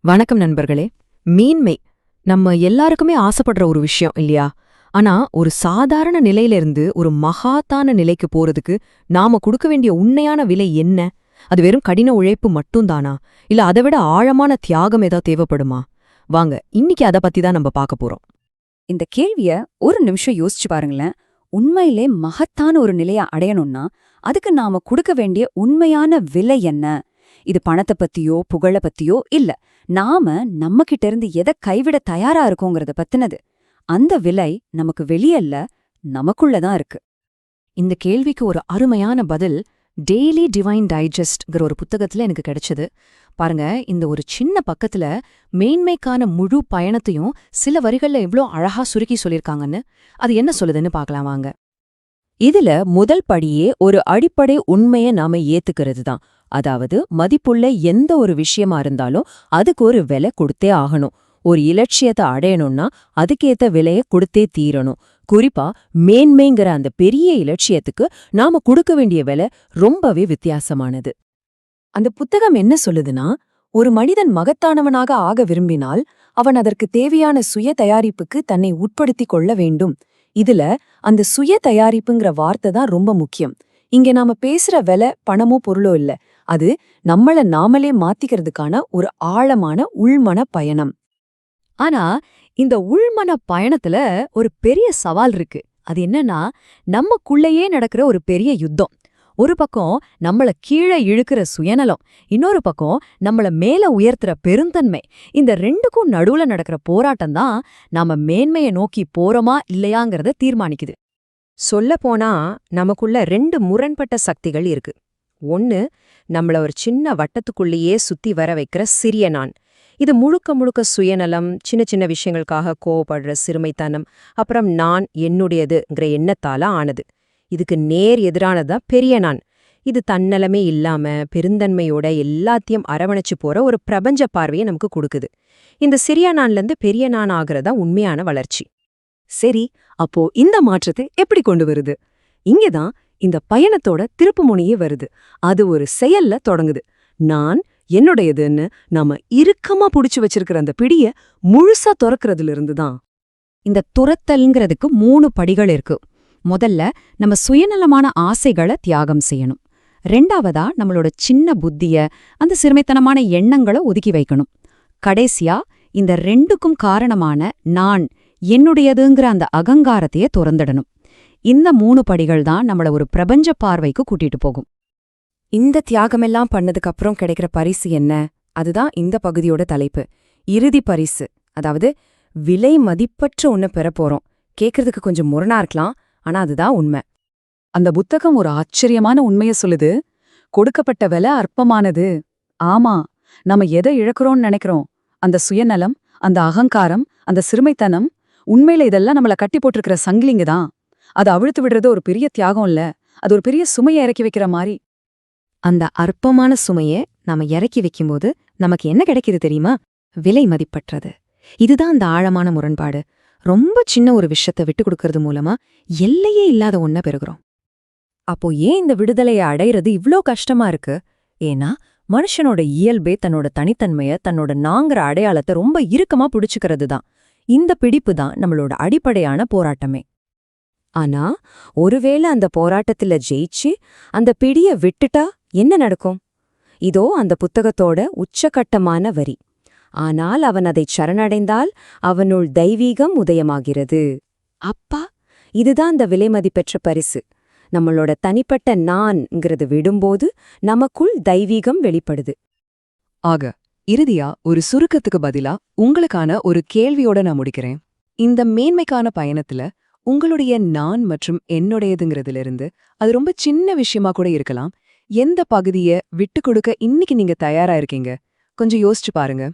வணக்கம் நண்பர்களே. மீன்மை நம்ம எல்லாருக்குமே ஆசைப்படுற ஒரு விஷயம் இல்லையா? ஆனா ஒரு சாதாரண நிலையிலிருந்து ஒரு மகாத்தான நிலைக்கு போறதுக்கு நாம கொடுக்க வேண்டிய உண்மையான விலை என்ன? அது வெறும் கடின உழைப்பு மட்டும்தானா, இல்ல அதை விட ஆழமான தியாகம் ஏதாவது தேவைப்படுமா? வாங்க, இன்னைக்கு அதை பத்தி தான் நம்ம பார்க்க போறோம். இந்த கேள்விய ஒரு நிமிஷம் யோசிச்சு பாருங்களேன். உண்மையிலே மகத்தான ஒரு நிலைய அடையணும்னா அதுக்கு நாம கொடுக்க வேண்டிய உண்மையான விலை என்ன? இது பணத்தை பத்தியோ புகழ பத்தியோ இல்ல, நாம நம்ம கிட்ட இருந்து எதை கைவிட தயாரா இருக்கோங்கிறத பத்தினது. அந்த விலை நமக்கு வெளியல்ல, நமக்குள்ளதான் இருக்கு. இந்த கேள்விக்கு ஒரு அருமையான பதில் டெய்லி டிவைன் டைஜஸ்ட்ங்கிற ஒரு புத்தகத்துல எனக்கு கிடைச்சது. பாருங்க, இந்த ஒரு சின்ன பக்கத்துல மேன்மைக்கான முழு பயணத்தையும் சில வரிகள்ல எவ்வளோ அழகா சுருக்கி சொல்லியிருக்காங்கன்னு. அது என்ன சொல்லுதுன்னு பார்க்கலாம் வாங்க. இதுல முதல் படியே ஒரு அடிப்படை உண்மைய நாம ஏத்துக்கிறது தான். அதாவது மதிப்புள்ள எந்த ஒரு விஷயமா இருந்தாலும் அதுக்கு ஒரு விலை கொடுத்தே ஆகணும். ஒரு இலட்சியத்தை அடையணும்னா அதுக்கேத்த விலைய கொடுத்தே தீரணும். குறிப்பா மேன்மைங்கிற அந்த பெரிய இலட்சியத்துக்கு நாம கொடுக்க வேண்டிய விலை ரொம்பவே வித்தியாசமானது. அந்த புத்தகம் என்ன சொல்லுதுன்னா, ஒரு மனிதன் மகத்தானவனாக ஆக விரும்பினால் அவன் அதற்கு தேவையான சுய தயாரிப்புக்கு தன்னை உட்படுத்திக் கொள்ள வேண்டும். இதுல அந்த சுய தயாரிப்புங்கிற வார்த்தை தான் ரொம்ப முக்கியம். இங்க நாம பேசுற விலை பணமோ பொருளோ இல்ல, அது நம்மள நாமளே மாத்திக்கிறதுக்கான ஒரு ஆழமான உள்மன பயணம். ஆனா இந்த உள்மன பயணத்துல ஒரு பெரிய சவால் இருக்கு. அது என்னன்னா, நமக்குள்ளேயே நடக்கிற ஒரு பெரிய யுத்தம். ஒரு பக்கம் நம்மள கீழே இழுக்கிற சுயநலம், இன்னொரு பக்கம் நம்மள மேல உயர்த்துற பெருந்தன்மை. இந்த ரெண்டுக்கும் நடுவுல நடக்கிற போராட்டம் தான் நாம மேன்மையை நோக்கி போறோமா இல்லையாங்கிறத தீர்மானிக்குது. சொல்லப்போனா நமக்குள்ள ரெண்டு முரண்பட்ட சக்திகள் இருக்கு. ஒன்னு, நம்மள ஒரு சின்ன வட்டத்துக்குள்ளேயே சுத்தி வர வைக்கிற சிறிய நான். இது முழுக்க முழுக்க சுயநலம், சின்ன சின்ன விஷயங்களுக்காக கோவப்படுற சிறுமைத்தனம், அப்புறம் நான் என்னுடையதுங்கிற எண்ணத்தால ஆனது. இதுக்கு நேர் எதிரானதா பெரிய நான். இது தன்னலமே இல்லாம பெருந்தன்மையோட எல்லாத்தையும் அரவணைச்சு போற ஒரு பிரபஞ்ச பார்வையை நமக்கு கொடுக்குது. இந்த சிறிய நான்லேருந்து பெரிய நான் ஆகுறதா உண்மையான வளர்ச்சி. சரி, அப்போ இந்த மாற்றத்தை எப்படி கொண்டு வருது? இங்கதான் இந்த பயணத்தோட திருப்புமுனையே வருது. அது ஒரு செயல்ல தொடங்குது. நான் என்னுடையதுன்னு நாம இறுக்கமா புடிச்சு வச்சிருக்கிற அந்த பிடிய முழுசா துறக்கிறதுல இருந்துதான். இந்த துரத்தல்ங்கிறதுக்கு 3 படிகள் இருக்கு. முதல்ல நம்ம சுயநலமான ஆசைகளை தியாகம் செய்யணும். ரெண்டாவதா நம்மளோட சின்ன புத்திய, அந்த சிறுமைத்தனமான எண்ணங்களை ஒதுக்கி வைக்கணும். கடைசியா இந்த ரெண்டுக்கும் காரணமான நான் என்னுடையதுங்கிற அந்த அகங்காரத்தையே துறந்துடணும். இந்த 3 படிகள் தான் நம்மள ஒரு பிரபஞ்ச பார்வைக்கு கூட்டிட்டு போகும். இந்த தியாகமெல்லாம் பண்ணதுக்கு அப்புறம் கிடைக்கிற பரிசு என்ன? அதுதான் இந்த பகுதியோட தலைப்பு. இறுதி பரிசு, அதாவது விலை மதிப்பற்ற ஒண்ணு பெறப்போறோம். கேட்கறதுக்கு கொஞ்சம் முரணா இருக்கலாம், ஆனா அதுதான் உண்மை. அந்த புத்தகம் ஒரு ஆச்சரியமான உண்மைய சொல்லுது. கொடுக்கப்பட்ட விலை அற்பமானது. ஆமா, நம்ம எதை இழக்கிறோம்னு நினைக்கிறோம்? அந்த சுயநலம், அந்த அகங்காரம், அந்த சிறுமைத்தனம், உண்மையில இதெல்லாம் நம்மள கட்டி போட்டிருக்கிற சங்கிலிங்க தான். அதை அவிழ்த்து விடுறது ஒரு பெரிய தியாகம் இல்ல, அது ஒரு பெரிய சுமையை இறக்கி வைக்கிற மாதிரி. அந்த அற்பமான சுமையை நாம இறக்கி வைக்கும்போது நமக்கு என்ன கிடைக்குது தெரியுமா? விலை மதிப்பற்றது. இதுதான் அந்த ஆழமான முரண்பாடு. ரொம்ப சின்ன ஒரு விஷயத்தை விட்டு கொடுக்கறது மூலமா எல்லையே இல்லாத ஒன்ன பெறுகிறோம். அப்போ ஏன் இந்த விடுதலையை அடையிறது இவ்ளோ கஷ்டமா இருக்கு? ஏன்னா மனுஷனோட இயல்பே தன்னோட தனித்தன்மைய, தன்னோட நாங்கிற அடையாளத்தை ரொம்ப இறுக்கமா பிடிச்சுக்கிறது தான். இந்த பிடிப்பு தான் நம்மளோட அடிப்படையான போராட்டமே. ஆனா ஒருவேளை அந்த போராட்டத்துல ஜெயிச்சு அந்த பிடிய விட்டுட்டா என்ன நடக்கும்? இதோ அந்த புத்தகத்தோட உச்சகட்டமான வரி. ஆனால் அவன் அதை சரணடைந்தால் அவனுள் தெய்வீகம் உதயமாகிறது. அப்பா, இதுதான் அந்த விலைமதிப்பெற்ற பரிசு. நம்மளோட தனிப்பட்ட நான்ங்கிறது விடும்போது நமக்குள் தெய்வீகம் வெளிப்படுது. ஆக இறுதியா ஒரு சுருக்கத்துக்கு பதிலா உங்களுக்கான ஒரு கேள்வியோட நான் முடிக்கிறேன். இந்த மேன்மைக்கான பயணத்துல உங்களுடைய நான் மற்றும் என்னுடையதுங்கிறதுல இருந்து, அது ரொம்ப சின்ன விஷயமா கூட இருக்கலாம், எந்த பகுதிய விட்டு கொடுக்க இன்னைக்கு நீங்க தயாரா இருக்கீங்க? கொஞ்சம் யோசிச்சு பாருங்க.